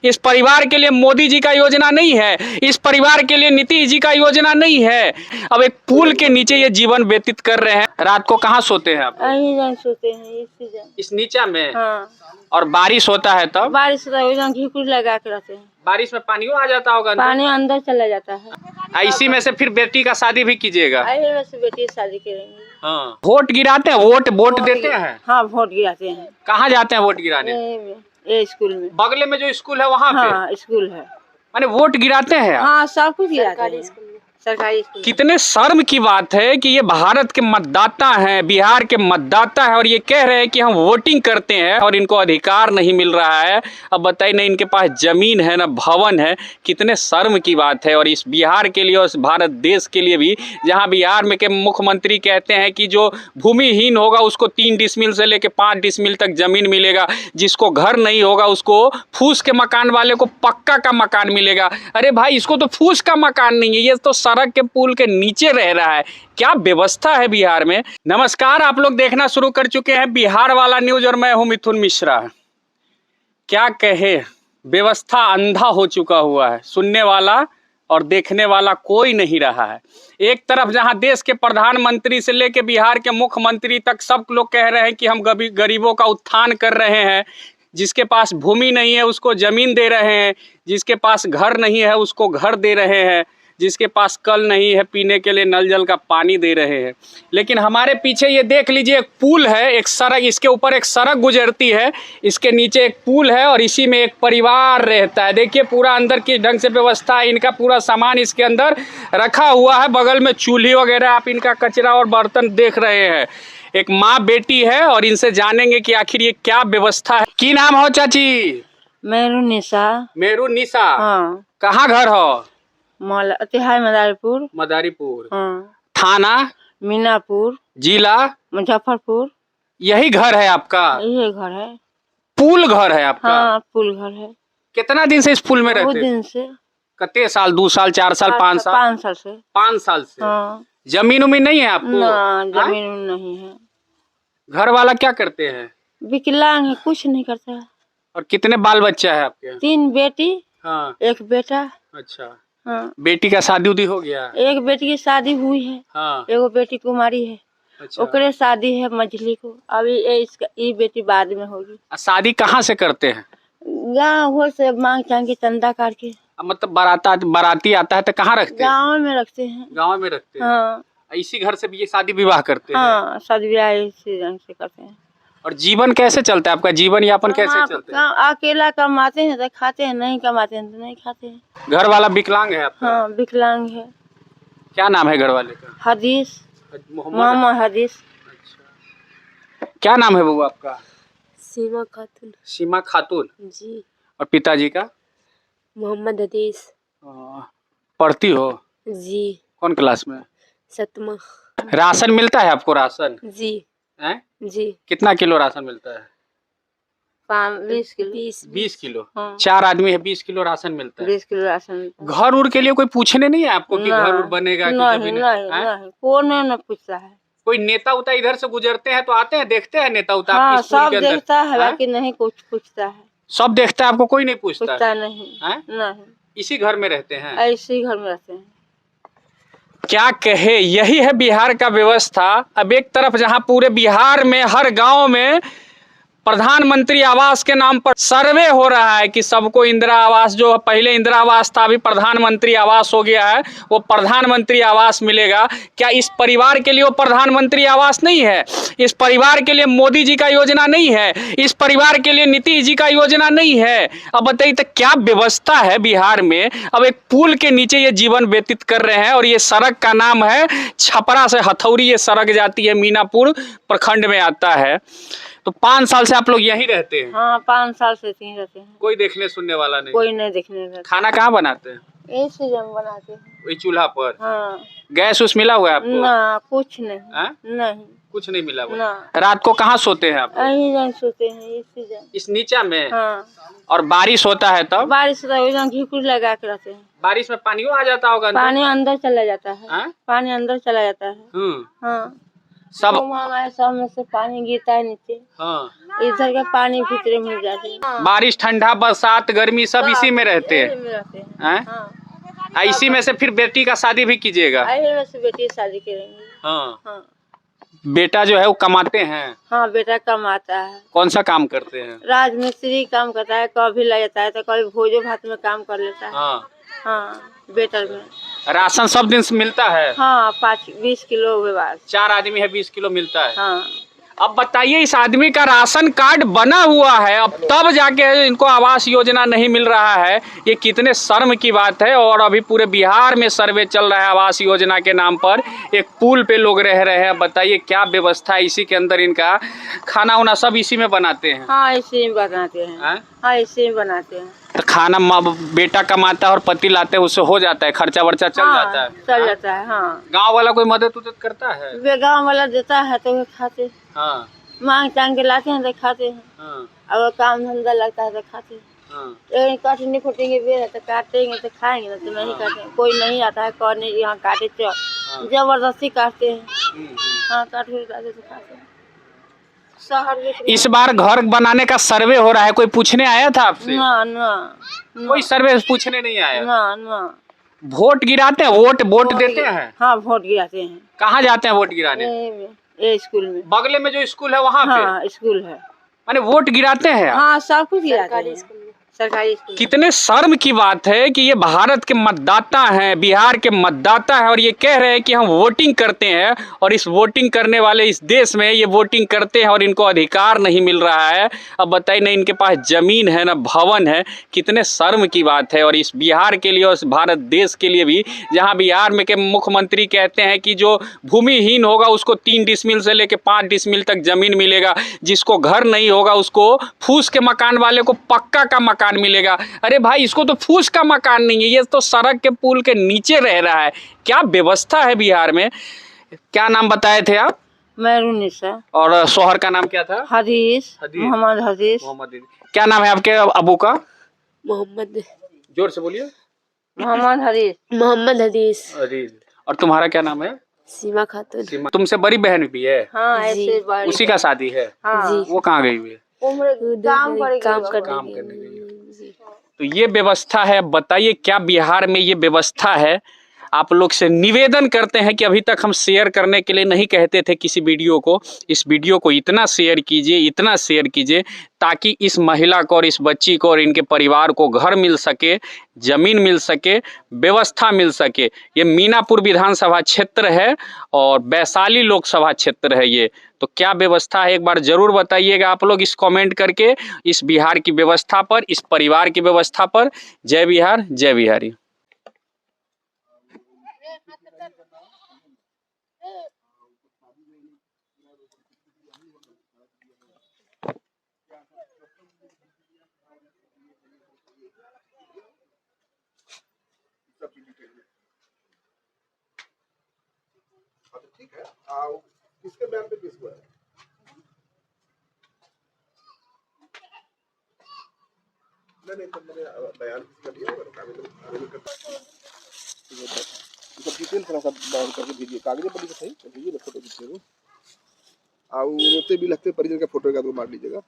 इस परिवार के लिए मोदी जी का योजना नहीं है, इस परिवार के लिए नीतीश जी का योजना नहीं है। अब एक पुल के नीचे ये जीवन व्यतीत कर रहे हैं। रात को कहाँ सोते हैं आप? यहीं सोते हैं इस नीचा में। हाँ। और बारिश होता है तब? बारिश होता है घी लगा के रहते हैं। बारिश में पानियों आ जाता होगा? पानी अंदर चला जाता है। इसी में से फिर बेटी का शादी भी कीजिएगा? बेटी शादी करेंगे। हाँ। वोट गिराते हैं? वोट देते हैं? हाँ, वोट गिराते हैं। कहाँ जाते हैं वोट गिराने? ये स्कूल में। बगल में जो स्कूल है वहाँ पे? हाँ, स्कूल है। माने वोट गिराते हैं? हाँ, सब कुछ गिराते हैं। सरकारी स्कूल। कितने शर्म की बात है कि ये भारत के मतदाता हैं, बिहार के मतदाता हैं, और ये कह रहे हैं कि हम वोटिंग करते हैं और इनको अधिकार नहीं मिल रहा है। अब बताइए, ना इनके पास जमीन है ना भवन है। कितने शर्म की बात है। और इस बिहार के लिए और इस भारत देश के लिए भी, जहां बिहार में के मुख्यमंत्री कहते हैं कि जो भूमिहीन होगा उसको 3 डिसमिल से लेकर 5 डिसमिल तक जमीन मिलेगा, जिसको घर नहीं होगा उसको फूस के मकान वाले को पक्का का मकान मिलेगा। अरे भाई, इसको तो फूस का मकान नहीं है, ये तो सड़क के पुल के नीचे रह रहा है। क्या व्यवस्था है बिहार में। नमस्कार, आप लोग देखना शुरू कर चुके हैं बिहार वाला न्यूज और मैं हूं मिथुन मिश्रा। क्या कहे, व्यवस्था अंधा हो चुका हुआ है। सुनने वाला और देखने वाला कोई नहीं रहा है। एक तरफ जहां देश के प्रधानमंत्री से लेकर बिहार के मुख्यमंत्री तक सब लोग कह रहे हैं कि हम गरीबों का उत्थान कर रहे हैं, जिसके पास भूमि नहीं है उसको जमीन दे रहे हैं, जिसके पास घर नहीं है उसको घर दे रहे हैं, जिसके पास कल नहीं है पीने के लिए नल जल का पानी दे रहे हैं। लेकिन हमारे पीछे ये देख लीजिए, एक पुल है, एक सड़क, इसके ऊपर एक सड़क गुजरती है, इसके नीचे एक पुल है और इसी में एक परिवार रहता है। देखिए पूरा अंदर किस ढंग से व्यवस्था है, इनका पूरा सामान इसके अंदर रखा हुआ है। बगल में चूल्ही वगैरह, आप इनका कचरा और बर्तन देख रहे हैं। एक माँ बेटी है और इनसे जानेंगे कि आखिर ये क्या व्यवस्था है। की नाम हो चाची? मेरू निशा। मेरू निशा। हाँ। कहाँ घर हो? तिहाई मदारीपुर। मदारीपुर। हाँ। थाना? मीनापुर। जिला? मुजफ्फरपुर। यही घर है आपका? यही घर है। पुल घर है आपका? हाँ, पुल घर है। कितना दिन से इस पुल में रहते? बहुत दिन से। कितने साल? 2 साल, 4 साल, 5 साल? 5 साल से। 5 साल से। हाँ। जमीन उमीन नहीं है आपको? ना, जमीन नहीं है। घर वाला क्या करते हैं? विकलांग है, कुछ नहीं करता है। और कितने बाल बच्चा है आपके? 3 बेटी। हाँ। 1 बेटा। अच्छा। हाँ। बेटी का शादी उदी हो गया? एक बेटी की शादी हुई है। हाँ। एगो बेटी कुमारी है। अच्छा। ओकरे शादी है मझली को। अभी ये बेटी बाद में होगी। शादी कहाँ से करते हैं? गाँव से मांग चांग के चंदा काट के। मतलब बाराती आता है तो कहाँ रखते हैं? गाँव में रखते हैं। गाँव में रखते हैं। हाँ। इसी घर से भी ये शादी विवाह करते हैं? हाँ, शादी ब्याह इसी रंग से करते हैं। और जीवन कैसे चलता है आपका? जीवन यापन कैसे चलता है? अकेला कमाते हैं तो खाते हैं, नहीं कमाते हैं तो नहीं खाते हैं। घर वाला विकलांग है आपका? हाँ, विकलांग है। क्या नाम है घर वाले का? हदीस। मोहम्मद हदीस। अच्छा। क्या नाम है बबू आपका? सीमा खातून। सीमा खातून जी। और पिताजी का? मोहम्मद हदीस। पढ़ती हो? जी। कौन क्लास में? 7वां। राशन मिलता है आपको? राशन? जी। हैं? जी। कितना किलो राशन मिलता है? 20 किलो। 20 किलो। हाँ। 4 आदमी है, 20 किलो राशन मिलता है। 20 किलो राशन मिलता है। घर उर के लिए कोई पूछने नहीं है आपको कि घर उर बनेगा कि नहीं, जमीन? नहीं, कौन न पूछता है। कोई नेता उता इधर से गुजरते हैं तो आते हैं, देखते हैं नेता उता? हाँ, आपके स्कूल सब के अंदर देखता है, बाकी नहीं कुछ पूछता है। सब देखता है, आपको कोई नहीं पूछता? पूछता नहीं। नहीं। इसी घर में रहते हैं? ऐसे ही घर में रहते हैं। क्या कहे, यही है बिहार का व्यवस्था। अब एक तरफ जहां पूरे बिहार में हर गांव में प्रधानमंत्री आवास के नाम पर सर्वे हो रहा है कि सबको इंदिरा आवास, जो पहले इंदिरा आवास था अभी प्रधानमंत्री आवास हो गया है, वो प्रधानमंत्री आवास मिलेगा। क्या इस परिवार के लिए वो प्रधानमंत्री आवास नहीं है? इस परिवार के लिए मोदी जी का योजना नहीं है, इस परिवार के लिए नीतीश जी का योजना नहीं है। अब बताइए तो क्या व्यवस्था है बिहार में। अब एक पुल के नीचे ये जीवन व्यतीत कर रहे हैं और ये सड़क का नाम है छपरा से हथौड़ी, ये सड़क जाती है, मीनापुर प्रखंड में आता है। तो 5 साल से आप लोग यहीं रहते हैं? हाँ, 5 साल से यहीं रहते हैं। कोई देखने सुनने वाला नहीं? कोई नहीं देखने का। खाना कहाँ बनाते हैं? ऐसे हम बनाते हैं। वही चूल्हा पर? हाँ। गैस उस मिला हुआ है आपको? ना, कुछ नहीं। नहीं, कुछ नहीं मिला हुआ? ना। रात को कहाँ सोते हैं आप? यहीं सोते हैं, इस नीचा में? हाँ। और बारिश होता है तब? बारिश होता है घी लगा के रहते हैं। बारिश में पानियों आ जाता होगा? पानी अंदर चला जाता है। हाँ? पानी अंदर चला जाता है। हाँ। सब हमारे सब में से पानी गिरता है नीचे, हाँ, इधर का पानी भीतर में जाते हैं। बारिश ठंडा बरसात गर्मी सब इसी में रहते यही हैं में रहते हैं। हैं? हाँ, इसी में से फिर बेटी का शादी भी कीजिएगा? यही में से बेटी की शादी करेंगे। हाँ, हाँ बेटा जो है वो कमाते हैं? हाँ, बेटा कमाता है, कौन सा काम करते हैं? राजमिस्त्री काम करता है, कभी लग जाता है तो कभी भोजो भात में काम कर लेता है। हाँ, हाँ, बेटर में। राशन सब दिन से मिलता है? हाँ, 20 किलो के बाद। 4 आदमी है, 20 किलो मिलता है। हाँ, अब बताइए, इस आदमी का राशन कार्ड बना हुआ है, अब तब जाके इनको आवास योजना नहीं मिल रहा है। ये कितने शर्म की बात है। और अभी पूरे बिहार में सर्वे चल रहा है आवास योजना के नाम पर। एक पुल पे लोग रह रहे हैं। बताइए क्या व्यवस्था है इसी के अंदर, इनका खाना वाना सब इसी में बनाते हैं? हाँ, इसी में बनाते हैं। हाँ, इसी में बनाते हैं। तो खाना बेटा कमाता है और पति लाते हैं, उससे हो जाता है, खर्चा वर्चा चल जाता है? चल जाता है। हाँ, गाँव वाला कोई मदद उदद करता है? वे गाँव वाला देता है तो वे खाते, हाँ, मांग टांग के लाते हैं तो खाते हैं। हाँ, अगर काम धंधा लगता है तो खाते हैं। हाँ, लेकिन काटने फूटेंगे बेर तो काटेंगे तो खाएंगे ना, तो नहीं काटेंगे। कोई नहीं आता है करने यहाँ काटे तो जबरदस्ती काटते हैं। हाँ, काट के लाते तो खाते हैं। शहर में इस बार घर बनाने का सर्वे हो रहा है, कोई पूछने आया था आपसे? ना ना कोई सर्वे पूछने नहीं आया? ना ना। वोट गिराते हैं? वोट देते हैं? हाँ, वोट गिराते हैं। कहाँ जाते हैं वोट गिराने? ये स्कूल में। बगले में जो स्कूल है वहाँ पे? हाँ, स्कूल है। माने वोट गिराते हैं आप? हाँ, सब कुछ गिराते हैं। सरकारी स्कूल। कितने शर्म की बात है कि ये भारत के मतदाता हैं, बिहार के मतदाता हैं, और ये कह रहे हैं कि हम वोटिंग करते हैं। और इस वोटिंग करने वाले इस देश में ये वोटिंग करते हैं और इनको अधिकार नहीं मिल रहा है। अब बताइए, ना इनके पास जमीन है ना भवन है। कितने शर्म की बात है। और इस बिहार के लिए और इस भारत देश के लिए भी, जहाँ बिहार में के मुख्यमंत्री कहते हैं कि जो भूमिहीन होगा उसको 3 डिसमिल से लेकर 5 डिसमिल तक जमीन मिलेगा, जिसको घर नहीं होगा उसको, फूस के मकान वाले को पक्का का मकान मिलेगा। अरे भाई, इसको तो फूस का मकान नहीं है, ये तो सड़क के पुल के नीचे रह रहा है। क्या व्यवस्था है बिहार में। क्या नाम बताए थे आप? मैरूनिसा। और शोहर का नाम क्या था? हदीस। हदीस। मोहम्मद हदीस। क्या नाम है आपके अबू का? मोहम्मद। जोर से बोलिए। मोहम्मद हदीस। मोहम्मद हदीस। और तुम्हारा क्या नाम है? सीमा खातून। तुमसे बड़ी बहन भी है? हाँ, ऐसे उसी का शादी है? हाँ। वो कहाँ गई हुई है? काम करने गई। तो ये व्यवस्था है। बताइए क्या बिहार में ये व्यवस्था है। आप लोग से निवेदन करते हैं कि अभी तक हम शेयर करने के लिए नहीं कहते थे किसी वीडियो को, इस वीडियो को इतना शेयर कीजिए, इतना शेयर कीजिए, ताकि इस महिला को और इस बच्ची को और इनके परिवार को घर मिल सके, ज़मीन मिल सके, व्यवस्था मिल सके। ये मीनापुर विधानसभा क्षेत्र है और वैशाली लोकसभा क्षेत्र है ये। तो क्या व्यवस्था है एक बार ज़रूर बताइएगा आप लोग इस कमेंट करके, इस बिहार की व्यवस्था पर, इस परिवार की व्यवस्था पर। जय बिहार, जय बिहारी। ठीक है, किसके बयान पे केस हुआ है? नहीं, तो मैंने बयान किसी का दिया होगा, सब डिटेल थोड़ा सा बयान करके भेजिए, कागज पर लिखा सही भेजिए ना, फोटो खींचे वो रोते भी लगते परिजन का फोटो एक आदमी मार लीजिएगा।